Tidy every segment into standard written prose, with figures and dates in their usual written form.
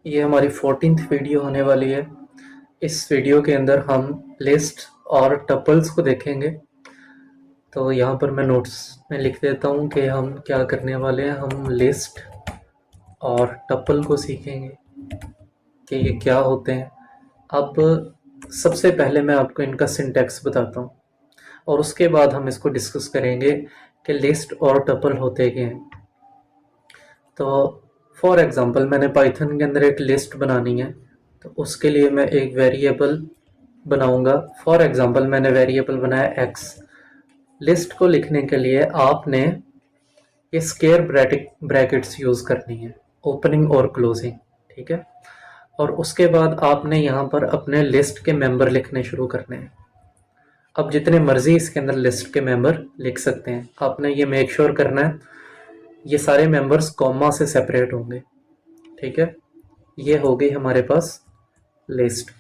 ये हमारी 14th video होने वाली है। इस वीडियो के अंदर हम लिस्ट और टपल्स को देखेंगे। तो यहाँ पर मैं नोट्स में लिख देता हूँ कि हम क्या करने वाले हैं। हम लिस्ट और टपल को सीखेंगे कि ये क्या होते हैं। अब सबसे पहले मैं आपको इनका सिंटैक्स बताता हूँ और उसके बाद हम इसको डिस्कस करेंगे कि लिस्ट और टपल होते क्या हैं। तो फॉर एग्ज़ाम्पल मैंने पाइथन के अंदर एक लिस्ट बनानी है, तो उसके लिए मैं एक वेरिएबल बनाऊंगा। फॉर एग्ज़ाम्पल मैंने वेरिएबल बनाया एक्स। लिस्ट को लिखने के लिए आपने ये स्केयर ब्रैकेट्स यूज़ करनी है, ओपनिंग और क्लोजिंग, ठीक है। और उसके बाद आपने यहाँ पर अपने लिस्ट के मेंबर लिखने शुरू करने हैं। अब जितने मर्जी इसके अंदर लिस्ट के मेंबर लिख सकते हैं। आपने ये मेक श्योर करना है ये सारे मेंबर्स कॉमा से सेपरेट होंगे, ठीक है। ये हो गई हमारे पास लिस्ट।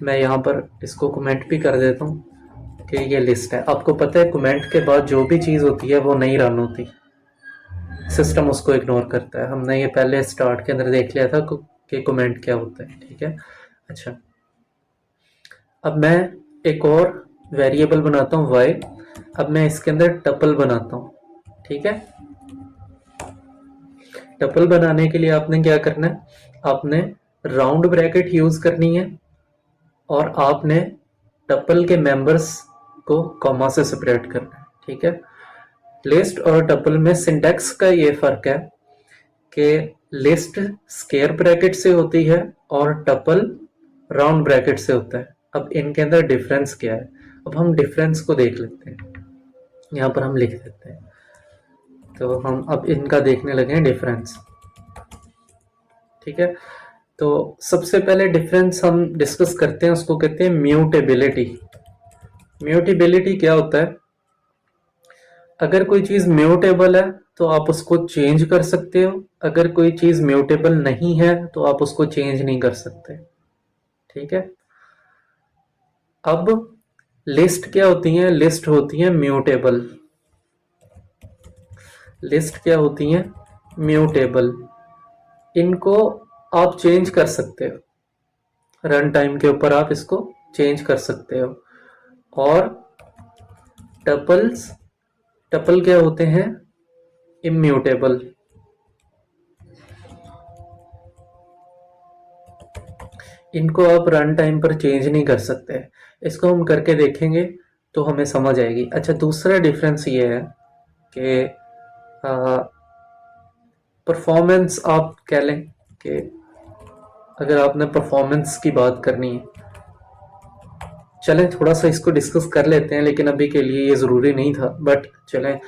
मैं यहाँ पर इसको कमेंट भी कर देता हूँ कि ये लिस्ट है। आपको पता है कमेंट के बाद जो भी चीज़ होती है वो नहीं रन होती, सिस्टम उसको इग्नोर करता है। हमने ये पहले स्टार्ट के अंदर देख लिया था कि कमेंट क्या होता है, ठीक है। अच्छा, अब मैं एक और वेरिएबल बनाता हूँ y। अब मैं इसके अंदर टपल बनाता हूँ, ठीक है। टपल बनाने के लिए आपने क्या करना है, आपने राउंड ब्रैकेट यूज करनी है और आपने टपल के मेंबर्स को कॉमा से सेपरेट करना है, ठीक है। लिस्ट और टपल में सिंटैक्स का ये फर्क है कि लिस्ट स्क्वायर ब्रैकेट से होती है और टपल राउंड ब्रैकेट से होता है। अब इनके अंदर डिफरेंस क्या है, अब हम डिफरेंस को देख लेते हैं। यहाँ पर हम लिख देते हैं, तो हम अब इनका देखने लगे हैं डिफरेंस, ठीक है। तो सबसे पहले डिफरेंस हम डिस्कस करते हैं, उसको कहते हैं म्यूटेबिलिटी। म्यूटेबिलिटी क्या होता है, अगर कोई चीज म्यूटेबल है तो आप उसको चेंज कर सकते हो, अगर कोई चीज म्यूटेबल नहीं है तो आप उसको चेंज नहीं कर सकते, ठीक है। अब लिस्ट क्या होती है, लिस्ट होती है म्यूटेबल। लिस्ट क्या होती है, म्यूटेबल। इनको आप चेंज कर सकते हो, रन टाइम के ऊपर आप इसको चेंज कर सकते हो। और टपल्स, टपल क्या होते हैं, इम्यूटेबल। इनको आप रन टाइम पर चेंज नहीं कर सकते। इसको हम करके देखेंगे तो हमें समझ आएगी। अच्छा, दूसरा डिफरेंस ये है कि परफॉर्मेंस आप कह लें कि अगर आपने परफॉर्मेंस की बात करनी है, चलें थोड़ा सा इसको डिस्कस कर लेते हैं, लेकिन अभी के लिए ये ज़रूरी नहीं था, बट चलें।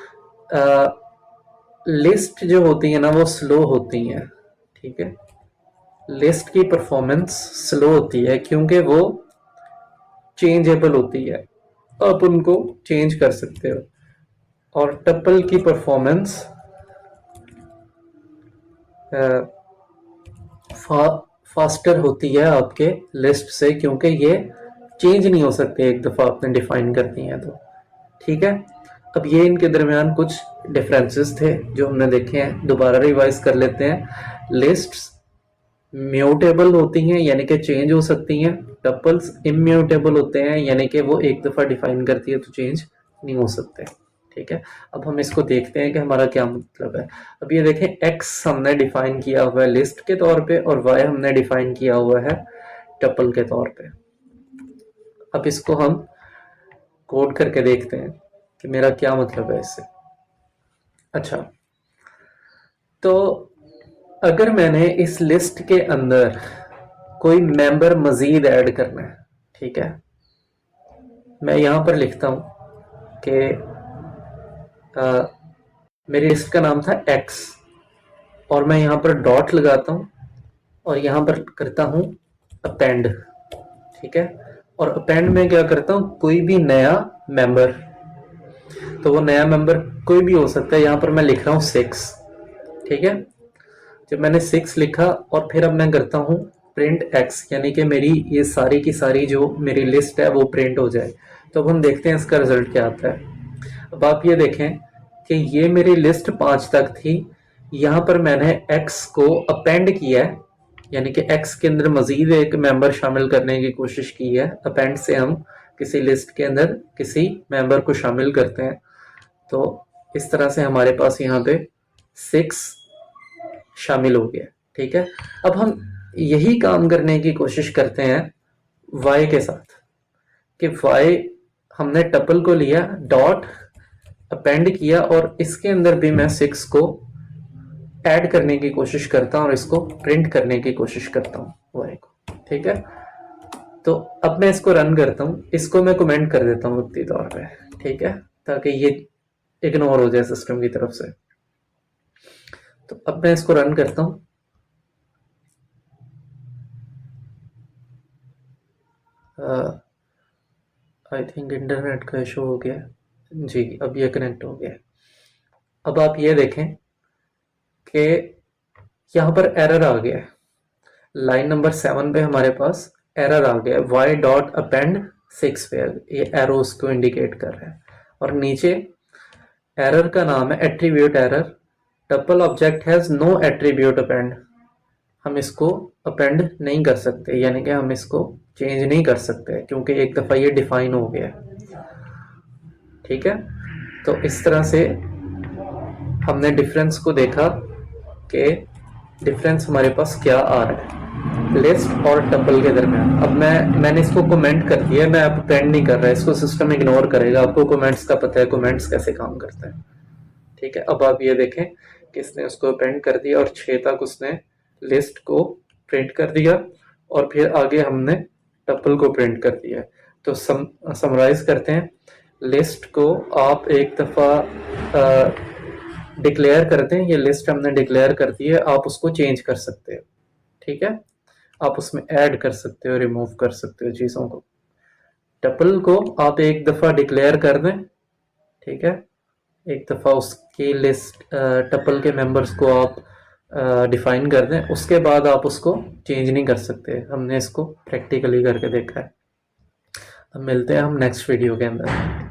लिस्ट जो होती है ना वो स्लो होती हैं, ठीक है। लिस्ट की परफॉर्मेंस स्लो होती है क्योंकि वो चेंजेबल होती है, आप उनको चेंज कर सकते हो। और टपल की परफॉर्मेंस फास्टर होती है आपके लिस्ट से, क्योंकि ये चेंज नहीं हो सकते एक दफ़ा आपने डिफाइन कर दी है तो, ठीक है। अब ये इनके दरमियान कुछ डिफरेंसेस थे जो हमने देखे हैं, दोबारा रिवाइज कर लेते हैं। लिस्ट्स म्यूटेबल होती हैं यानी कि चेंज हो सकती हैं, टपल्स इम्यूटेबल होते हैं यानी कि वो एक दफ़ा डिफाइन करती है तो चेंज नहीं हो सकते, ठीक है। अब हम इसको देखते हैं कि हमारा क्या मतलब है। अब ये देखें, एक्स हमने डिफाइन किया हुआ है लिस्ट के तौर पे और वाई हमने डिफाइन किया हुआ है टपल के तौर पे। अब इसको हम कोड करके देखते हैं कि मेरा क्या मतलब है इससे। अच्छा, तो अगर मैंने इस लिस्ट के अंदर कोई मेंबर मजीद ऐड करना है, ठीक है, मैं यहाँ पर लिखता हूँ कि मेरी लिस्ट का नाम था एक्स और मैं यहाँ पर डॉट लगाता हूँ और यहाँ पर करता हूँ अपेंड, ठीक है। और अपेंड में क्या करता हूँ, कोई भी नया मेंबर, तो वो नया मेंबर कोई भी हो सकता है। यहाँ पर मैं लिख रहा हूँ 6, ठीक है। जब मैंने 6 लिखा और फिर अब मैं करता हूँ प्रिंट एक्स, यानी कि मेरी ये सारी की सारी जो मेरी लिस्ट है वो प्रिंट हो जाए। तो अब हम देखते हैं इसका रिजल्ट क्या आता है। अब आप ये देखें कि ये मेरी लिस्ट 5 तक थी, यहाँ पर मैंने एक्स को अपेंड किया है यानी कि एक्स के अंदर मजीद एक मेंबर शामिल करने की कोशिश की है। अपेंड से हम किसी लिस्ट के अंदर किसी मेंबर को शामिल करते हैं। तो इस तरह से हमारे पास यहाँ पे 6 शामिल हो गया। ठीक है, अब हम यही काम करने की कोशिश करते हैं y के साथ कि y हमने टपल को लिया, डॉट अपेंड किया और इसके अंदर भी मैं 6 को ऐड करने की कोशिश करता हूँ और इसको प्रिंट करने की कोशिश करता हूँ y को। ठीक है, तो अब मैं इसको रन करता हूँ, इसको मैं कमेंट कर देता हूँ वक्ती तौर पे। ठीक है, ताकि ये इग्नोर हो जाए सिस्टम की तरफ से। तो अब मैं इसको रन करता हूँ। आई थिंक इंटरनेट का इशू हो गया जी, अब ये कनेक्ट हो गया। अब आप ये देखें कि यहाँ पर एरर आ गया है। लाइन नंबर 7 पे हमारे पास एरर आ गया, y डॉट अपेंड 6 पे ये एरो उसको इंडिकेट कर रहा है। और नीचे एरर का नाम है attribute error, tuple object has no attribute append. हम इसको अपेंड नहीं कर सकते, यानी कि हम इसको चेंज नहीं कर सकते क्योंकि एक दफ़ा ये डिफाइन हो गया। ठीक है, तो इस तरह से हमने डिफरेंस को देखा कि डिफरेंस हमारे पास क्या आ रहा है लिस्ट और टपल के दरमियान। अब मैंने इसको कमेंट कर दिया, मैं अब अपेंड नहीं कर रहा, इसको सिस्टम इग्नोर करेगा। आपको कमेंट्स का पता है, कमेंट्स कैसे काम करते हैं। ठीक है, अब आप ये देखें कि इसने उसको अपेंड कर दिया और 6 तक उसने लिस्ट को प्रिंट कर दिया और फिर आगे हमने टपल को प्रिंट कर दिया। तो समराइज करते हैं, लिस्ट को आप एक दफ़ा डिक्लेयर करते हैं, ये लिस्ट हमने डिक्लेयर कर दी है, आप उसको चेंज कर सकते हो। ठीक है, आप उसमें ऐड कर सकते हो, रिमूव कर सकते हो चीज़ों को। टपल को आप एक दफ़ा डिक्लेयर कर दें, ठीक है, एक दफ़ा उसकी लिस्ट टपल के मेंबर्स को आप डिफाइन कर दें, उसके बाद आप उसको चेंज नहीं कर सकते। हमने इसको प्रैक्टिकली करके देखा है। अब मिलते हैं हम नेक्स्ट वीडियो के अंदर।